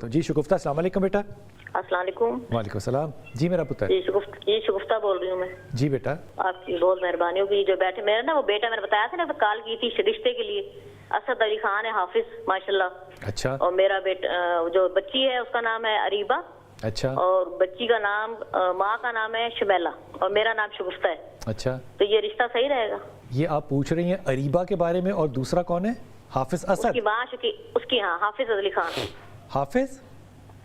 تو جی شگفتہ السلام علیکم بیٹا. السلام علیکم. وعلیکم السلام. جی میرا پتر. جی شگفتہ بول رہی ہوں میں. جی بیٹا. آپ کی بہت مہربانی ہوگی. جو بیٹھے میرا نا وہ بیٹا میں نے بتایا تھا نا کال کی تھی رشتے کے لیے. اسد علی خان ہے حافظ ماشاءاللہ. اچھا. اور میرا بیٹا جو بچی ہے اس کا نام ہے اریبہ. اچھا. اور بچی کا نام ماں کا نام ہے شمیلہ اور میرا نام شگفتہ ہے. اچھا. تو یہ رشتہ صحیح رہے گا؟ یہ آپ پوچھ رہی ہیں اریبہ کے بارے میں, اور دوسرا کون ہے؟ حافظ اسد. اس کی ماں اس کی ہاں حافظ علی خان. حافظ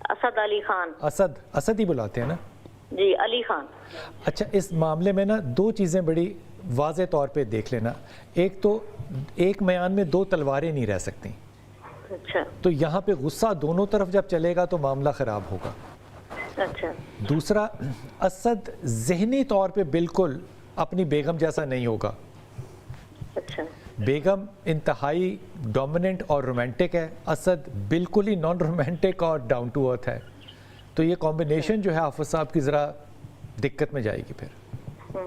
اسد علی خان. اسد ہی بلاتے ہیں نا؟ جی علی خان. اچھا اس معاملے میں نا دو چیزیں بڑی واضح طور پہ دیکھ لینا. ایک تو ایک میان میں دو تلواریں نہیں رہ سکتی. اچھا. تو یہاں پہ غصہ دونوں طرف جب چلے گا تو معاملہ خراب ہوگا. اچھا. دوسرا, اسد ذہنی طور پہ بالکل اپنی بیگم جیسا نہیں ہوگا. اچھا. بیگم انتہائی ڈومیننٹ اور رومانٹک ہے, اسد بالکل ہی نان رومانٹک اور ڈاؤن ٹو ارتھ ہے. تو یہ کمبینیشن جو ہے حافظ صاحب کی ذرا دقت میں جائے گی. پھر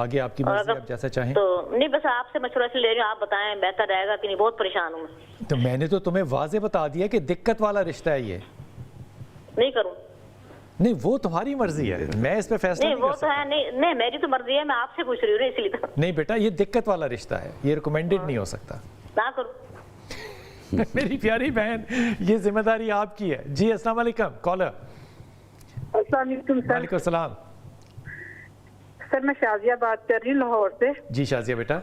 آگے آپ کی مرضی, آپ جیسا چاہیں. تو نہیں بس آپ سے مشورہ سے لے رہی ہوں, آپ بتائیں بہتر رہے گا کہ نہیں. بہت پریشان ہوں میں. تو میں نے تو تمہیں واضح بتا دیا کہ دقت والا رشتہ ہے یہ. نہیں کروں. نہیں وہ تمہاری مرضی ہے, میں اس پہ فیصلہ نہیں کر سکتا. نہیں میری تو مرضی ہے, میں آپ سے پوچھ رہی ہوں اس لیے. نہیں بیٹا یہ دقت والا رشتہ ہے, یہ ریکمینڈڈ نہیں ہو سکتا. نہ کروں. میری پیاری بہن یہ ذمہ داری آپ کی ہے. جی السلام علیکم. کالر. السلام علیکم سر. وعلیکم السلام. سر میں شازیہ بات کر رہی ہوں لاہور سے. جی شازیہ بیٹا.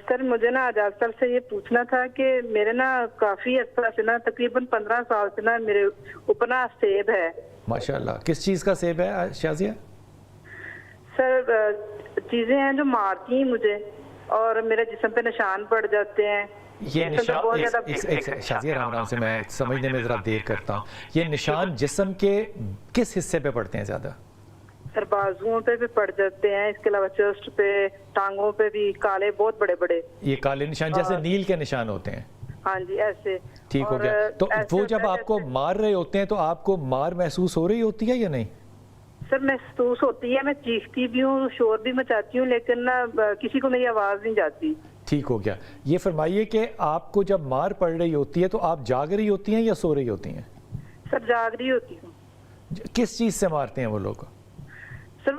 سر مجھے نا آزاد سر سے یہ پوچھنا تھا کہ میرے نا کافی عرصہ سے نا تقریباً 15 سال سے نا میرے اوپر نا سیب ہے. ماشاءاللہ. کس چیز کا سیب ہے شازیہ؟ سر چیزیں ہیں جو مارتی ہیں مجھے اور میرے جسم پہ نشان پڑ جاتے ہیں. یہ نشان شازیہ رام رام سے میں سمجھنے میں ذرا دیر کرتا ہوں. یہ نشان جسم کے کس حصے پہ پڑتے ہیں زیادہ؟ سر بازوؤں پہ بھی پڑ جاتے ہیں, اس کے علاوہ چیسٹ پہ, ٹانگوں پہ بھی کالے بہت بڑے بڑے. یہ کالے نشان جیسے نیل کے نشان ہوتے ہیں؟ ہاں جی ایسے. ٹھیک ہو گیا. تو وہ جب آپ کو مار رہے ہوتے ہیں تو آپ کو مار محسوس ہو رہی ہوتی ہے یا نہیں؟ سر محسوس ہوتی ہے, میں چیختی بھی ہوں, شور بھی مچاتی ہوں, لیکن نا کسی کو میری آواز نہیں جاتی. ٹھیک ہو گیا. یہ فرمائیے کہ آپ کو جب مار پڑ رہی ہوتی ہے تو آپ جاگ رہی ہوتی ہیں یا سو رہی ہوتی ہیں؟ سر جاگ رہی ہوتی ہوں. کس چیز سے مارتے ہیں وہ لوگ؟ سر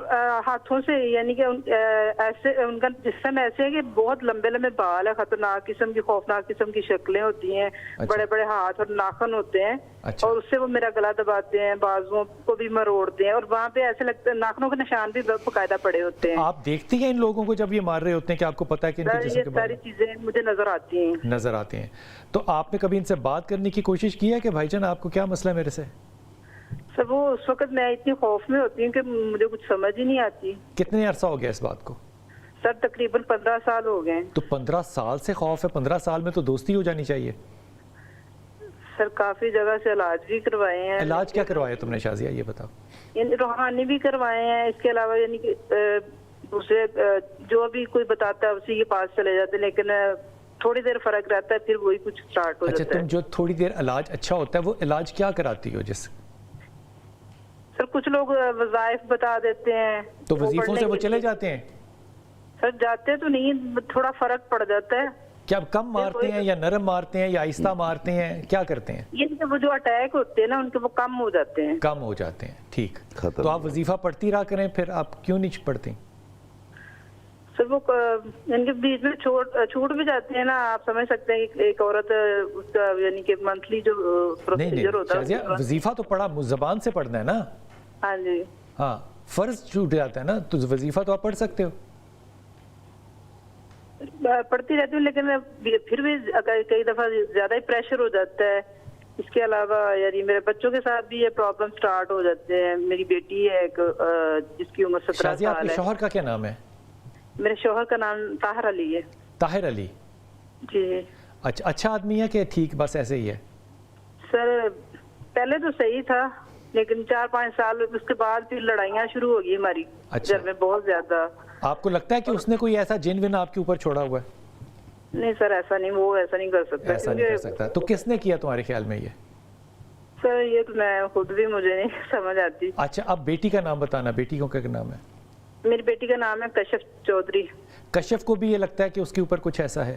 ہاتھوں سے, یعنی کہ ایسے ان کا جسم ایسے ہے کہ بہت لمبے لمبے بال ہے, خطرناک قسم کی, خوفناک قسم کی شکلیں ہوتی ہیں. بڑے بڑے ہاتھ اور ناخن ہوتے ہیں. اور اس سے وہ میرا گلا دباتے ہیں, بازوؤں کو بھی مروڑتے ہیں, اور وہاں پہ ایسے لگتا ہے ناخنوں کے نشان بھی باقاعدہ پڑے ہوتے ہیں. آپ دیکھتی ہیں ان لوگوں کو جب یہ مار رہے ہوتے ہیں کہ آپ کو پتا ہے کہ ان کے جسم کے بارے میں؟ یہ ساری چیزیں مجھے نظر آتی ہیں. تو آپ نے کبھی ان سے بات کرنے کی کوشش کی ہے کہ بھائی جان آپ کو کیا مسئلہ ہے میرے سے؟ سر وہ اس وقت میں اتنی خوف میں ہوتی ہوں کہ مجھے کچھ سمجھ ہی نہیں آتی. کتنے عرصہ ہو گیا اس بات کو؟ سر تقریباً 15 سال ہو گئے. تو 15 سال سے خوف ہے؟ 15 سال میں تو دوستی ہو جانی چاہیے. سر کافی جگہ سے علاج بھی کروائے ہیں. علاج کیا کروایا تم نے شازیہ یہ بتاؤ؟ یعنی روحانی بھی کروائے ہیں, اس کے علاوہ یعنی کہ دوسرے جو بھی کوئی بتاتا ہے اسی کے پاس چلے جاتے, لیکن تھوڑی دیر فرق رہتا ہے پھر وہی کچھ سٹارٹ ہو جاتا ہے. اچھا تم جو تھوڑی دیر علاج اچھا ہوتا ہے وہ علاج کیا کراتی ہو جس؟ سر کچھ لوگ وظائف بتا دیتے ہیں. تو وظیفوں سے وہ چلے جاتے ہیں؟ سر جاتے تو نہیں, تھوڑا فرق پڑ جاتا ہے. کیا کم مارتے ہیں یا نرم مارتے ہیں یا آہستہ مارتے ہیں, کیا کرتے ہیں؟ یہ وہ جو اٹیک ہوتے ہیں نا ان کے وہ کم ہو جاتے ہیں. کم ہو جاتے ہیں. ٹھیک. تو آپ وظیفہ پڑھتی رہا کریں, پھر آپ کیوں نہیں پڑھتی؟ سر وہ ان کے بیچ میں چھوٹ بھی جاتے ہیں نا, آپ سمجھ سکتے ہیں کہ ایک عورت اس کا یعنی کہ منتھلی جو پروسیجر ہوتا ہے. وظیفہ تو پڑھا زبان سے پڑھنا ہے نا. ہاں جی. ہاں فرض چھوٹ جاتا ہے نا, تو وظیفہ تو آپ پڑھ سکتے ہو. پڑھتی رہتی ہوں لیکن پھر بھی کئی دفعہ زیادہ ہی پریشر ہو جاتا ہے. اس کے علاوہ یعنی میرے بچوں کے ساتھ بھی یہ پرابلم سٹارٹ ہو جاتے ہیں. میری بیٹی ہے ایک جس کی عمر 17 سال ہے. آپ کے شوہر کا کیا نام ہے؟ میرے شوہر کا نام طاہر علی ہے. طاہر علی. جی. اچھا آدمی ہے کہ ٹھیک بس ایسے ہی ہے؟ سر پہلے تو صحیح تھا, لیکن 4-5 سال اس کے بعد پھر لڑائیاں شروع ہو گئی ہماری گھر میں بہت زیادہ. آپ کو لگتا ہے کہ اس نے کوئی ایسا جن ون آپ کے اوپر چھوڑا ہوا ہے؟ نہیں سر ایسا نہیں, وہ ایسا نہیں کر سکتا. ایسا نہیں کر سکتا. تو کس نے کیا تمہارے خیال میں یہ؟ سر یہ تو میں خود بھی مجھے نہیں سمجھ آتی. اچھا اب بیٹی کا نام بتانا, بیٹی کو کیا نام ہے؟ میری بیٹی کا نام ہے کشف چودھری. کشف کو بھی یہ لگتا ہے کہ اس کے اوپر کچھ ایسا ہے؟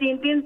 3-3,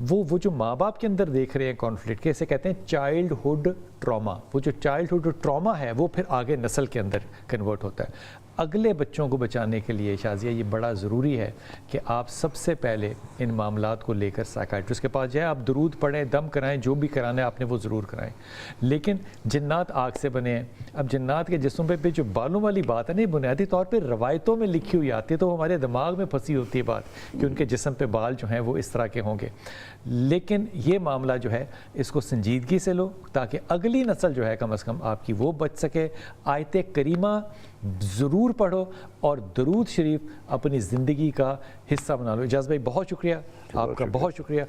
وہ جو ماں باپ کے اندر دیکھ رہے ہیں کانفلکٹ کے، اسے کہتے ہیں چائلڈ ہوڈ ٹراما. وہ جو چائلڈ ہوڈ ٹراما ہے وہ پھر آگے نسل کے اندر کنورٹ ہوتا ہے. اگلے بچوں کو بچانے کے لیے شازیہ یہ بڑا ضروری ہے کہ آپ سب سے پہلے ان معاملات کو لے کر سائیکائٹرسٹ کے پاس جائیں. آپ درود پڑھیں، دم کرائیں، جو بھی کرانا ہے آپ نے وہ ضرور کرائیں. لیکن جنات آگ سے بنے ہیں. اب جنات کے جسم پہ جو بالوں والی بات ہے نا، بنیادی طور پہ روایتوں میں لکھی ہوئی آتی ہے، تو ہمارے دماغ میں پھنسی ہوتی ہے بات کہ ان کے جسم پہ بال جو ہیں وہ اس طرح کے ہوں گے. لیکن یہ معاملہ جو ہے اس کو سنجیدگی سے لو تاکہ اگلی نسل جو ہے کم از کم آپ کی وہ بچ سکے. آیت کریمہ ضرور پڑھو اور درود شریف اپنی زندگی کا حصہ بنا لو. اجاز بھائی بہت شکریہ، آپ کا بہت شکریہ.